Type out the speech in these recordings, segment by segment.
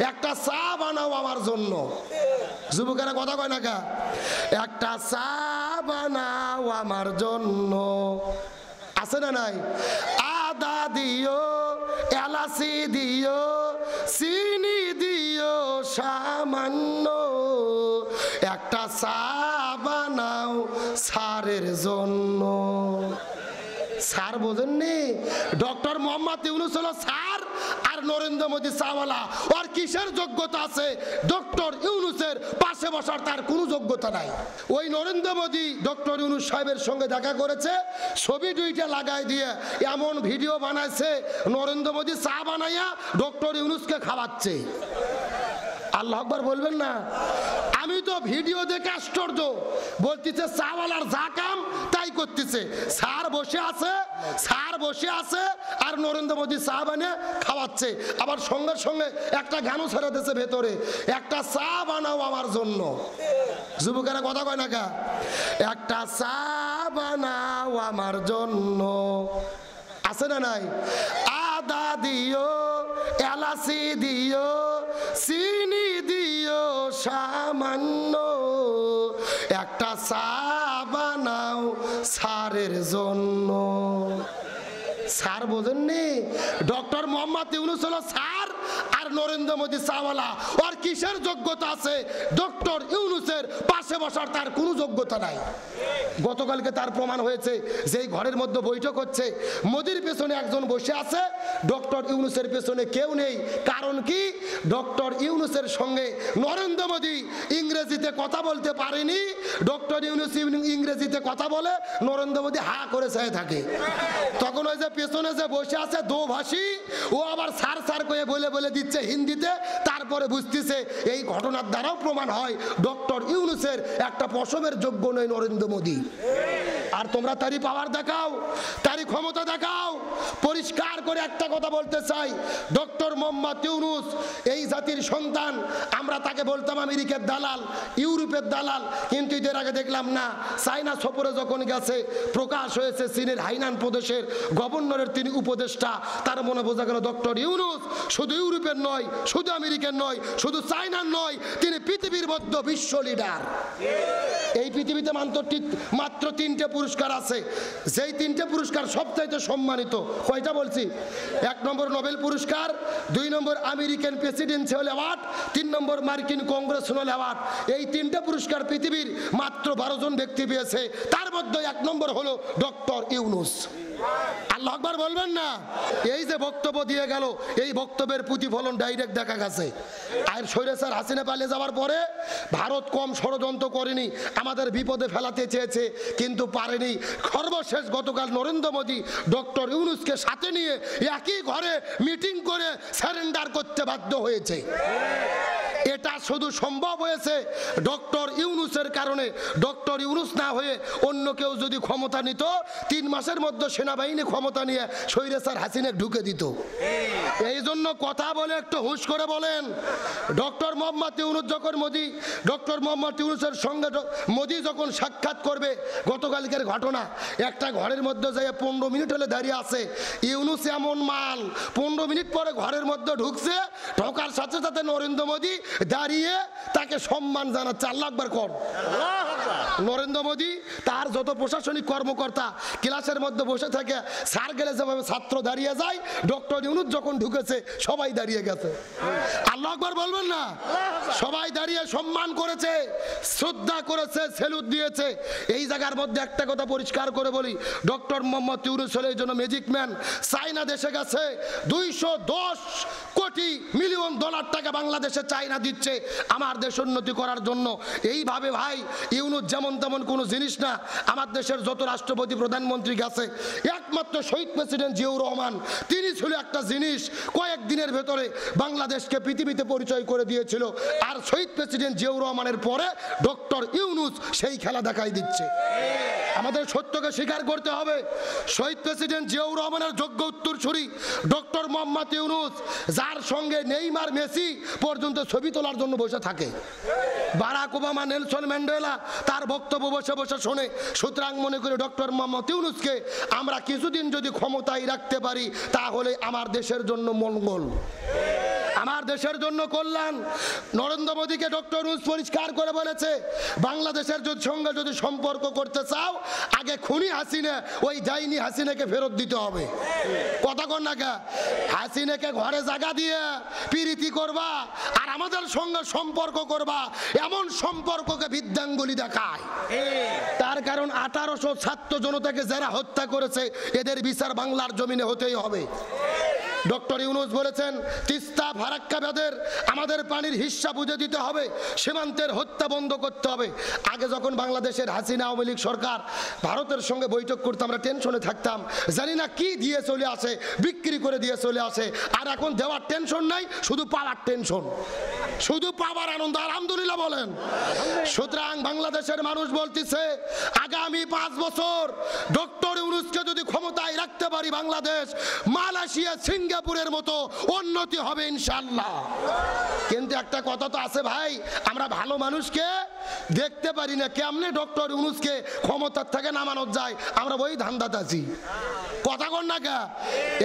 একটা চা বানাও আমার জন্য। যুবকেরা কথা কয় না কা? একটা চা বানাও আমার জন্য, আছে না নাই? আদা দিও, এলাচি দিও, চিনি দিও সামান্য, একটা চা বানাও স্যারের জন্য। স্যার বোঝেননি? ডক্টর মোহাম্মদ ইউনূস হলো স্যার, আর নরেন্দ্র মোদী চাওয়ালা। আর কিসের যোগ্যতা আছে? ডক্টর ইউনূসের পাশে বসার তার কোনো যোগ্যতা নাই। ওই নরেন্দ্র মোদী ডক্টর ইউনূস সাহেবের সঙ্গে দেখা করেছে, ছবি দুইটা লাগাই দিয়ে এমন ভিডিও বানাইছে, নরেন্দ্র মোদী চা বানাইয়া ডক্টর ইউনূসকে খাওয়াচ্ছে। আল্লাহু আকবার বলবেন না? আমি তো ভিডিও দেখে আশ্চর্য, বলতেছে চাওয়ালার যা কাম তাই করতেছে। স্যার বসে আছে, স্যার বসে আছে, আর নরেন্দ্র মোদী চা বানিয়ে খাওয়াচ্ছে। আবার সঙ্গে সঙ্গে একটা গানও ছেড়ে দিয়েছে ভেতরে, একটা চা বানাও আমার জন্য। যুবকেরা কথা কয় না কা? একটা চা বানাও আমার জন্য, আছে না নাই? আদা দিও, এলাচি দিও, চিনি দিও সামান্য, একটা চা বানাও স্যারের জন্য। স্যার বোঝেননি? ডক্টর মোহাম্মদ ইউনূস হলো স্যার, আর নরেন্দ্র মোদী চাওয়ালা। আর কিসের যোগ্যতা আছে? ডক্টর ইউনূসের পাশে বসার তার কোনো যোগ্যতা নাই। গতকালকে তার প্রমাণ হয়েছে, যেই ঘরের মধ্যে বৈঠক হচ্ছে, মোদির পেছনে একজন বসে আছে, ডক্টর ইউনূসের পেছনে কেউ নেই। কারণ কি? ডক্টর ইউনূসের সঙ্গে নরেন্দ্র মোদী ইংরেজিতে কথা বলতে পারেনি। ডক্টর ইউনূস ইংরেজিতে কথা বলে, নরেন্দ্র মোদী হা করে চেয়ে থাকে। তখন ওই যে পেছনে যে বসে আছে দোভাষী, ও আবার স্যার স্যার করে বলে বলে দিচ্ছে হিন্দিতে। তারপরে বুঝতেছে এই ঘটনার দ্বারাও প্রমাণ হয় ডক্টর ইউনূসের একটা পশমের যোগ্য নয় নরেন্দ্র মোদী। আর তোমরা তারই পাওয়ার দেখাও, তারই ক্ষমতা দেখাও। পরিষ্কার করে একটা কথা বলতে চাই, ডক্টর মোহাম্মদ ইউনূস এই জাতির সন্তান। আমরা তাকে বলতাম আমেরিকার দালাল, ইউরোপের দালাল, কিন্তু এদের আগে দেখলাম না। চায়না সফরে যখন গেছে, প্রকাশ হয়েছে চীনের হাইনান প্রদেশের গভর্নরের তিনি উপদেষ্টা। তার মনে বোঝা গেল ডক্টর ইউনূস শুধু ইউরোপের নয়, শুধু আমেরিকার নয়, শুধু চায়নার নয়, তিনি পৃথিবীর মধ্যে বিশ্ব লিডার। এই পৃথিবীতে মাত্র 3টে পুরস্কার আছে, যেই 3টে পুরস্কার সবচাইতে সম্মানিত। কয়টা বলছি? 1 নম্বর নোবেল পুরস্কার, 2 নম্বর আমেরিকান প্রেসিডেন্সিয়াল অ্যাওয়ার্ড, 3 নম্বর মার্কিন কংগ্রেসনাল অ্যাওয়ার্ড। এই 3টে পুরস্কার পৃথিবীর মাত্র 12 জন ব্যক্তি পেয়েছে। তার মধ্যে 1 নম্বর হলো ডক্টর ইউনূস। আল্লাহু আকবার বলবেন না? এই যে বক্তব্য দিয়ে গেল, এই বক্তব্যের প্রতিফলন ডাইরেক্ট দেখা গেছে। আর স্বৈরাচার হাসিনা পালিয়ে যাওয়ার পরে ভারত কম ষড়যন্ত্র করেনি, আমাদের বিপদে ফেলাতে চেয়েছে, কিন্তু পারেনি। সর্বশেষ গতকাল নরেন্দ্র মোদী ডক্টর ইউনূসকে সাথে নিয়ে একই ঘরে মিটিং করে সারেন্ডার করতে বাধ্য হয়েছে। এটা শুধু সম্ভব হয়েছে ডক্টর ইউনূসের কারণে। ডক্টর ইউনূস না হয়ে অন্য কেউ যদি ক্ষমতা নিত, 3 মাসের মধ্যে সেনাবাহিনী ক্ষমতা নিয়ে স্বৈরাচার হাসিনা ঢুকে দিত। এই জন্য কথা বলে একটু হুঁশ করে বলেন। ডক্টর মোহাম্মদ ইউনূস যখন ডক্টর মোহাম্মদ ইউনূসের সঙ্গে মোদী যখন সাক্ষাৎ করবে, গতকালকের ঘটনা, একটা ঘরের মধ্যে যাই 15 মিনিট হলে দাঁড়িয়ে আছে। ইউনূস এমন মাল, 15 মিনিট পরে ঘরের মধ্যে ঢুকছে, ঢোকার সাথে সাথে নরেন্দ্র মোদী দাঁড়িয়ে তাকে সম্মান জানাচ্ছে। আল্লাহু আকবার কর। নরেন্দ্র মোদী তার যত প্রশাসনিক কর্মকর্তা ক্লাসের মধ্যে বসে থাকে, স্যার গেলে যেভাবে ছাত্র দাঁড়িয়ে যায়, ডক্টর ইউনূস যখন ঢুকেছে সবাই দাঁড়িয়ে গেছে। আল্লাহু আকবার বলবেন না? সবাই দাঁড়িয়ে সম্মান করেছে, শ্রদ্ধা করেছে, সেলুট দিয়েছে। এই জায়গার মধ্যে একটা কথা পরিষ্কার করে বলি, ডক্টর মোহাম্মদ ইউনূস হলে এই জন্য ম্যাজিক ম্যান। চায়না দেশে গেছে, 210 কোটি মিলিয়ন ডলার টাকা বাংলাদেশে চায়না দিচ্ছে আমার দেশ উন্নতি করার জন্য। এইভাবে ভাই ইউনূস যেমন তেমন কোনো জিনিস না। আমার দেশের যত রাষ্ট্রপতি প্রধানমন্ত্রী গেছে, একমাত্র শহীদ প্রেসিডেন্ট জিয়াউর রহমান, তিনি ছিল একটা জিনিস, কয়েকদিনের ভেতরে বাংলাদেশকে পৃথিবীতে পরিচয় করে দিয়েছিল। আর শহীদ প্রেসিডেন্ট জিয়াউর রহমানের পরে ডক্টর ইউনূস সেই খেলা দেখাই দিচ্ছে। আমাদের সত্যকে স্বীকার করতে হবে, শহীদ প্রেসিডেন্ট জিয়াউর রহমানের যোগ্য উত্তরসূরি ডক্টর মোহাম্মদ ইউনূস, যার সঙ্গে নেইমার, মেসি পর্যন্ত ছবি তোলার জন্য বসে থাকে। বারাক ওবামা, নেলসন ম্যান্ডেলা তার বক্তব্য বসে বসে শোনে। সুতরাং মনে করি ডক্টর মোহাম্মদ ইউনূসকে আমরা কিছুদিন যদি ক্ষমতায় রাখতে পারি, তাহলে আমার দেশের জন্য মঙ্গল। আমার দেশের জন্য কল্যাণ। নরেন্দ্র মোদীকে ডক্টর ইউনূস পরিষ্কার করে বলেছে, বাংলাদেশের সঙ্গে যদি সম্পর্ক করতে চাও আগে খুনি হাসিনা, ওই ডাইনি হাসিনাকে ফেরত দিতে হবে। কথা কন না কে? হাসিনাকে ঘরে জায়গা দিয়ে প্রীতি করবা আর আমাদের সঙ্গে সম্পর্ক করবা, এমন সম্পর্ককে বিদ্যাঙ্গুলি দেখায়। তার কারণ 1800 ছাত্র জনতাকে যারা হত্যা করেছে এদের বিচার বাংলার জমিনে হতেই হবে। ডক্টর ইউনূস বলেছেন তিস্তা ফারাক্কা বাঁধের আমাদের পানির হিস্সা বুঝে দিতে হবে, সীমান্তের হত্যা বন্ধ করতে হবে। আগে যখন বাংলাদেশের হাসিনা আওয়ামী লীগ সরকার ভারতের সঙ্গে বৈঠক করতে আমরা টেনশনে থাকতাম, জানি না কি দিয়ে চলে আসে, বিক্রি করে দিয়ে চলে আসে। আর এখন দেওয়ার টেনশন নাই, শুধু পাওয়ার টেনশন, শুধু পাওয়ার আনন্দ। আলহামদুলিল্লাহ বলেন। সুতরাং বাংলাদেশের মানুষ বলতেছে আগামী 5 বছর ডক্টর ইউনূসকে যদি ক্ষমতায় রাখতে পারি বাংলাদেশ মালয়েশিয়া সিঙ্গাপুরের মতো উন্নতি হবে ইনশাআল্লাহ। কিন্তু একটা কথা তো আছে ভাই, আমরা ভালো মানুষকে দেখতে পারি না, কেমনে ডক্টর ইউনূসকে ক্ষমতার থেকে নামানো যায়, আমরা ওই ধান্দাতে আছি। কথা কন না কে?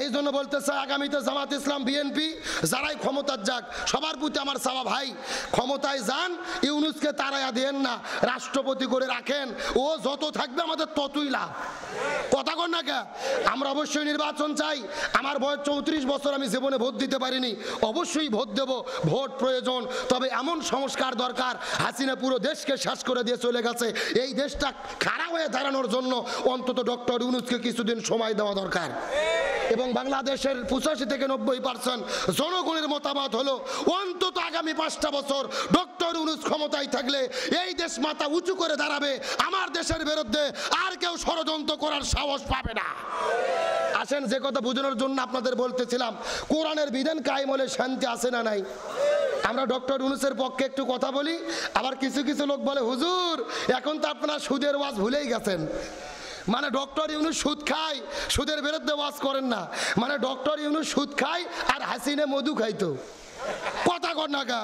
এই জন্য বলতেছে আগামীতে জামাত ইসলাম বিএনপি যারাই ক্ষমতার যাক, সবার প্রতি আমার চাওয়া ভাই ক্ষমতায় যান, ইউনূসকে তাড়াইয়া দেন না, রাষ্ট্রপতি করে রাখেন, ও যত থাকবে আমাদের ততই লাভ। কথা কন না কে? আমরা অবশ্যই নির্বাচন চাই। আমার বয়স 34 বছর, আমি জীবনে ভোট দিতে পারিনি, অবশ্যই ভোট দেব, ভোট প্রয়োজন। তবে এমন সংস্কার দরকার, হাসিনা পুরো দেশকে শেষ করে দিয়ে চলে গেছে, এই দেশটা খাড়া হয়ে দাঁড়ানোর জন্য অন্তত ডক্টর ইউনূসকে কিছুদিন সময় দেওয়া দরকার। এবং বাংলাদেশের 85 থেকে 90% জনগণের মতামত হলো অন্তত আগামী 5টা বছর ডক্টর ইউনূস ক্ষমতায় থাকলে এই দেশ মাথা উঁচু করে দাঁড়াবে, আমার দেশের বিরুদ্ধে আর কেউ ষড়যন্ত্র করার সাহস পাবে না। আসেন যে কথা বোঝানোর জন্য আপনাদের বলতেছিলাম, কোরআনের বিধান কায়েম হলে শান্তি আসে না নাই? আমরা ডক্টর ইউনূসের পক্ষে একটু কথা বলি, আবার কিছু কিছু লোক বলে হুজুর এখন তো আপনারা সুদের ওয়াজ ভুলেই গেছেন। মানে ডক্টর ইউনূস সুদ খায়, সুদের বিরুদ্ধে ওয়াজ করেন না। মানে ডক্টর ইউনূস সুদ খায় আর হাসিনা মধু খাইতো। কথা কর না কা?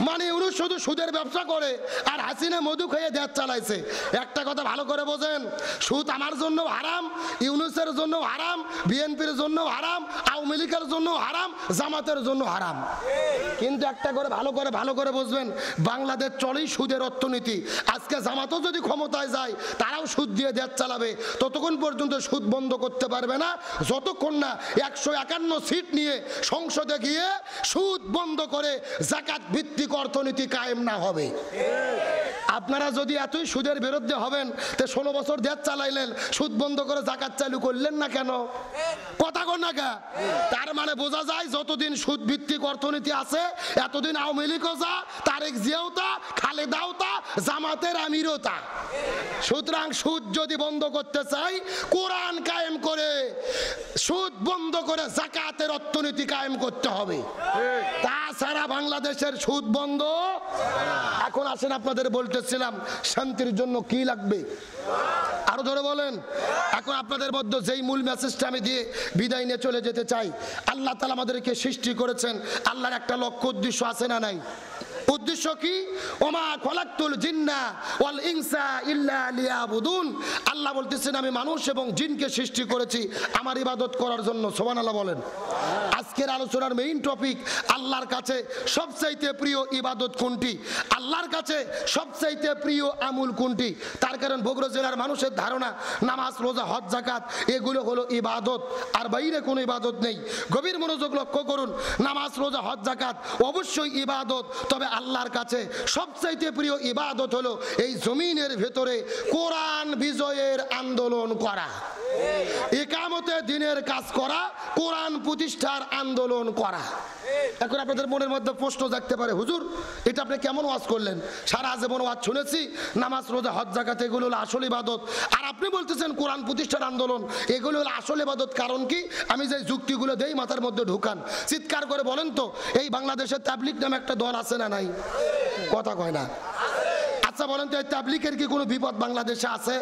মানে ইউনূস শুধু সুদের ব্যবসা করে আর হাসিনা মধু খেয়ে দেশ চালাইছে। একটা কথা ভালো করে বোঝেন, সুদ আমার জন্য হারাম, ইউনূসের জন্য হারাম, বিএনপির জন্য হারাম, আওয়ামী লীগের জন্য হারাম, জামাতের জন্য হারাম। কিন্তু একটা করে ভালো করে বুঝবেন, বাংলাদেশ চলেই সুদের অর্থনীতি। আজকে জামাতও যদি ক্ষমতায় যায় তারাও সুদ দিয়ে দেশ চালাবে, ততক্ষণ পর্যন্ত সুদ বন্ধ করতে পারবে না যতক্ষণ না 151 সিট নিয়ে সংসদে গিয়ে সুদ বন্ধ করে যাকাত ভিত্তিক অর্থনীতি কায়েম না হবে। আপনারা যদি এতই সুদের বিরুদ্ধে হবেন তে 16 বছর দেশ চালাইলেন, সুদ বন্ধ করে যাকাত চালু করলেন না কেন? কথা কন না কে? তার মানে বোঝা যায় যতদিন সুদ ভিত্তিক অর্থনীতি আছে এতদিন আওয়ামী লীগও যা, তারেক জিয়াও তা, খালেদাও তা, জামাতের আমিরও তা। সুতরাং সুদ যদি বন্ধ করতে চাই কোরআন কায়েম করে, সুদ বন্ধ করে যাকাতের অর্থনীতি কায়েম করতে হবে, তাছাড়া বাংলাদেশের সুদ বন্ধ। এখন আসেন আপনাদের বলতেছিলাম শান্তির জন্য কি লাগবে, আরো ধরে বলেন। এখন আপনাদের মধ্যে যেই মূল মেসেজটা আমি দিয়ে বিদায় নিয়ে চলে যেতে চাই, আল্লাহ তাআলা আমাদেরকে সৃষ্টি করেছেন, আল্লাহর একটা লক্ষ্য উদ্দেশ্য আছে না নাই? উদ্দেশ্য কি? ওমা খলাকতুল জিন্না ওয়াল ইনসা ইল্লা লিয়াবুদুন। আল্লাহ বলতেছেন আমি মানুষ এবং জিনকে সৃষ্টি করেছি আমার ইবাদত করার জন্য। সুবহানাল্লাহ বলেন। আজকের আলোচনার মেইন টপিক, আল্লাহর কাছে সবচাইতে প্রিয় ইবাদত কোনটি, আল্লাহর কাছে সবচাইতে প্রিয় আমল কোনটি। তার কারণ বগুড়া জেলার মানুষের ধারণা নামাজ রোজা হজ যাকাত এগুলো হলো ইবাদত, আর বাইরে কোনো ইবাদত নেই। গভীর মনোযোগ লক্ষ্য করুন, নামাজ রোজা হজ যাকাত অবশ্যই ইবাদত, তবে আল্লাহর কাছে সবচাইতে প্রিয় ইবাদত হলো এই জমিনের ভেতরে কোরআন বিজয়ের আন্দোলন করা, ইকামতে দ্বীনের কাজ করা, কোরআন প্রতিষ্ঠার আন্দোলন করা। এখন আপনাদের মনের মধ্যে প্রশ্ন জাগতে পারে, হুজুর এটা আপনি কেমন ওয়াজ করলেন? সারা জীবন ওয়াজ শুনেছি, নামাজ রোজা হজ যাকাত এগুলো হলো আসল ইবাদত, আর আপনি বলতেছেন কোরআন প্রতিষ্ঠার আন্দোলন এগুলো হলো আসল ইবাদত। কারণ কি? আমি যে যুক্তিগুলো দেই মাথার মধ্যে ঢুকান। চিৎকার করে বলেন তো, এই বাংলাদেশের তাবলিগ নামে একটা দল আছে না নাই? কথা কয় না। আচ্ছা বলেন তো, এই তাবলিগের কি কোনো বিপদ বাংলাদেশে আছে?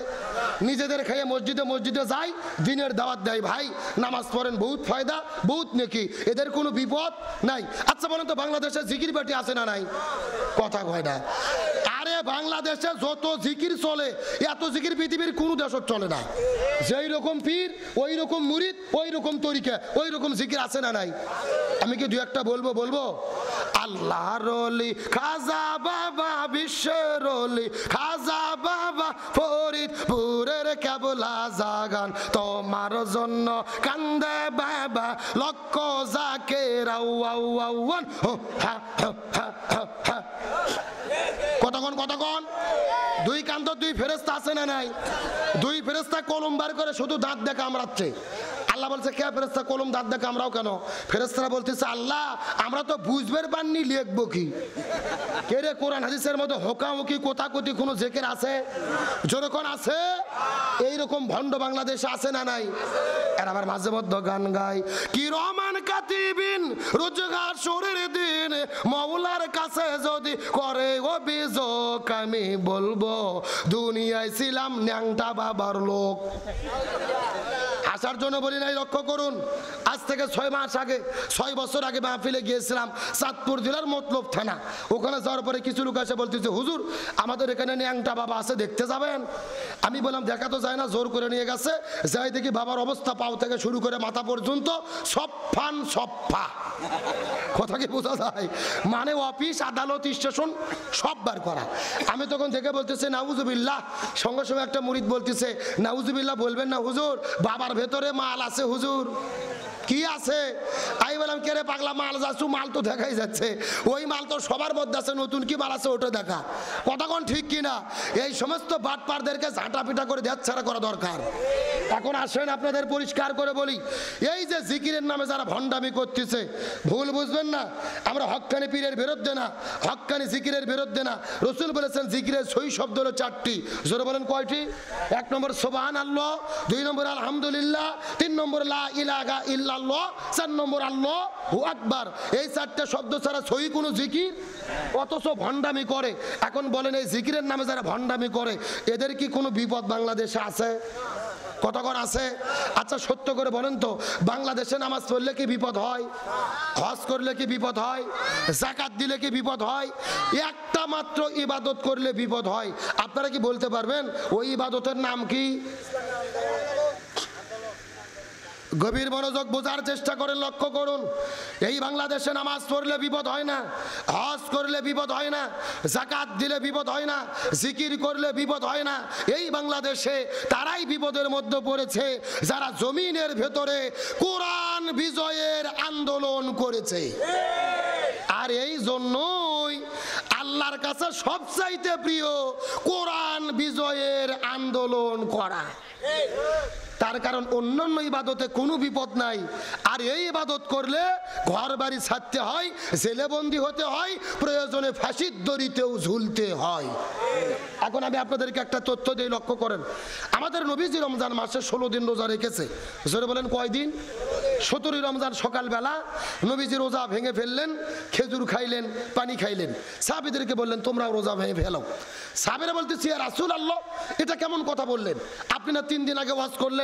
নিজেদের খেয়ে মসজিদে মসজিদে যায়, দিনের দাওয়াত দেয়, ভাই নামাজ পড়েন বহুত ফায়দা বহুত নেকি, এদের কোনো বিপদ নাই। আচ্ছা বলেন তো, বাংলাদেশে জিকির বাটি আছে না নাই? কথা কয় না। আরে আরে বাংলাদেশে যত জিকির চলে এত জিকির পৃথিবীর কোন দেশত চলে না। যেই রকম পীর ওই রকম মুরিদ ওই রকম তরিকা ওই রকম জিকির আছে না নাই? আমি কি দুই একটা বলবো আল্লাহর ওলি খাজা বাবা বিশ্বের ওলি খাজা বাবা ফরিদপুরের কেবলা জাগান তোমার জন্য কান্দে বাবা লক্ষ জাকের আউয়ান কতক্ষণ দুই কান্ত দুই ফেরেশতা আছে না নাই? দুই ফেরেশতা কলম বার করে শুধু দাঁত দিয়ে কামড়াচ্ছে। আল্লাহ বলছে কে ফেরেশতা কলম দাঁত দিয়ে কামড়াও কেন? ফেরেশতারা বলতেছে আল্লাহ আমরা তো বুঝবার পাননি লিখবো কি। কে রে কোরআন হাদিসের মধ্যে হোকাহুকি কোতাকুতি কোনো জিকির আছে? যখন আছে এইরকম ভণ্ড বাংলাদেশে আছে না নাই? এর আবার মাঝে মধ্যে গান গায় কি রহমান কাতিবিন রোজগার শরীর দিন মাওলার কাছে যদি করে অভিযোগ আমি বলবো দুনিয়ায় ছিলাম ন্যাংটা বাবার লোক। আসার জন্য বলি নাই, লক্ষ্য করুন আজ থেকে 6 মাস আগে 6 বছর আগে মাহফিলে গিয়েছিলাম চাঁদপুর জেলার মতলব থানা। ওখানে যাওয়ার পরে কিছু লোক এসে বলতেছে হুজুর আমাদের এখানে ন্যাংটা বাবা আছে দেখতে যাবেন? আমি বললাম দেখা তো যায় না, জোর করে নিয়ে গেছে। যাই দেখি বাবার অবস্থা পাও থেকে শুরু করে মাথা পর্যন্ত সফা। কথা কি বোঝা যায়? মানে অফিস আদালত স্টেশন সব বার করা। আমি তখন থেকে বলতেছে নাউজুবিল্লাহ। সঙ্গে সঙ্গে একটা মুরিদ বলতেছে নাউজুবিল্লাহ বলবেন না হুজুর, বাবার ভেতরে মাল আছে হুজুর। কি আছে? আমি বললাম কে রে পাগলা, মাল যাচ্ছু, মাল তো দেখাই যাচ্ছে। ওই মাল তো সবার মধ্যে আছে, নতুন কি মাল আছে ওটা দেখা। কতক্ষণ ঠিক কিনা? এই সমস্ত বাটপারদেরকে ঝাঁটা পিটা করে দেশ ছাড়া করা দরকার। এখন আসেন আপনাদের পরিষ্কার করে বলি, এই যে জিকিরের নামে যারা ভণ্ডামি করতেছে ভুল বুঝবেন না, আমরা হক্কানি পীরের বিরুদ্ধে না, হক্কানি জিকিরের বিরুদ্ধে না। রসুল বলেছেন জিকিরের সই শব্দ হলো 4টি। জোরে বলেন কয়টি? 1 নম্বর সুবহানাল্লাহ, 2 নম্বর আলহামদুলিল্লাহ, 3 নম্বর লা ইলাহা ইল্লাল্লাহ, 4 নম্বর আল্লাহু আকবার। এই 4টা শব্দ ছাড়া সই কোনো জিকির, অথচ ভণ্ডামি করে। এখন বলেন এই জিকিরের নামে যারা ভণ্ডামি করে এদের কি কোনো বিপদ বাংলাদেশে আছে? কতক্ষণ আছে? আচ্ছা সত্য করে বলেন তো, বাংলাদেশে নামাজ পড়লে কি বিপদ হয়? হজ করলে কি বিপদ হয়? যাকাত দিলে কি বিপদ হয়? একটা মাত্র ইবাদত করলে বিপদ হয়। আপনারা কি বলতে পারবেন ওই ইবাদতের নাম কি? গভীর মনোযোগ বোঝার চেষ্টা করেন, লক্ষ্য করুন। এই বাংলাদেশে নামাজ পড়লে বিপদ হয় না, হজ করলে বিপদ হয় না, যাকাত দিলে বিপদ হয় না, জিকির করলে বিপদ হয় না। এই বাংলাদেশে তারাই বিপদের মধ্যে পড়েছে যারা জমিনের ভেতরে কোরআন বিজয়ের আন্দোলন করেছে। আর এই জন্যই আল্লাহর কাছে সবচাইতে প্রিয় কোরআন বিজয়ের আন্দোলন করা। তার কারণ অন্যান্য ইবাদতে কোনো বিপদ নাই, আর এই ইবাদত করলে ঘর বাড়ি ছাড়তে হয়, জেলেবন্দি হতে হয়, প্রয়োজনে ফাঁসির দড়িতেও ঝুলতে হয়। এখন আমি আপনাদেরকে একটা তথ্য দিয়ে লক্ষ্য করেন, আমাদের নবীজি রমজান মাসে 16 দিন রোজা রেখেছে। জোরে বলেন কয়দিন? 17 রমজান সকালবেলা নবীজি রোজা ভেঙে ফেললেন, খেজুর খাইলেন, পানি খাইলেন। সাহাবীদেরকে বললেন তোমরাও রোজা ভেঙে ফেলো। সাহাবীরা বলতেছি ইয়া রাসূলুল্লাহ এটা কেমন কথা বললেন? আপনি না 3 দিন আগে ওয়াজ করলেন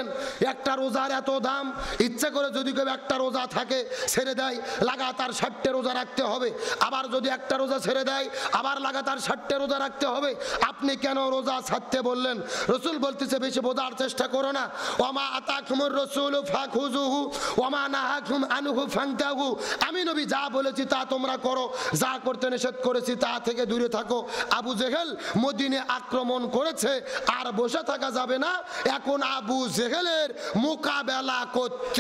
একটা রোজার এত দাম, ইচ্ছা করে যদি কেউ একটা রোজা থাকে ছেড়ে দেয় লাগাতার 60টা রোজা রাখতে হবে, আবার যদি একটা রোজা ছেড়ে দেয় আবার লাগাতার 60টা রোজা রাখতে হবে। আপনি কেন রোজা ছাড়তে বললেন? রাসূল বলতেছে বেশি বোঝার চেষ্টা করো না। ওমা আতাকুমুর রাসূলু ফাখুযুহু ওমা নাহাকুম আনহু ফান্তাহু। আমি নবী যা বলেছি তা তোমরা করো, যা করতে নিষেধ করেছি তা থেকে দূরে থাকো। আবু জেহেল মদিনে আক্রমণ করেছে, আর বসে থাকা যাবে না। এখন আবু জেহেলের মোকাবেলা করতে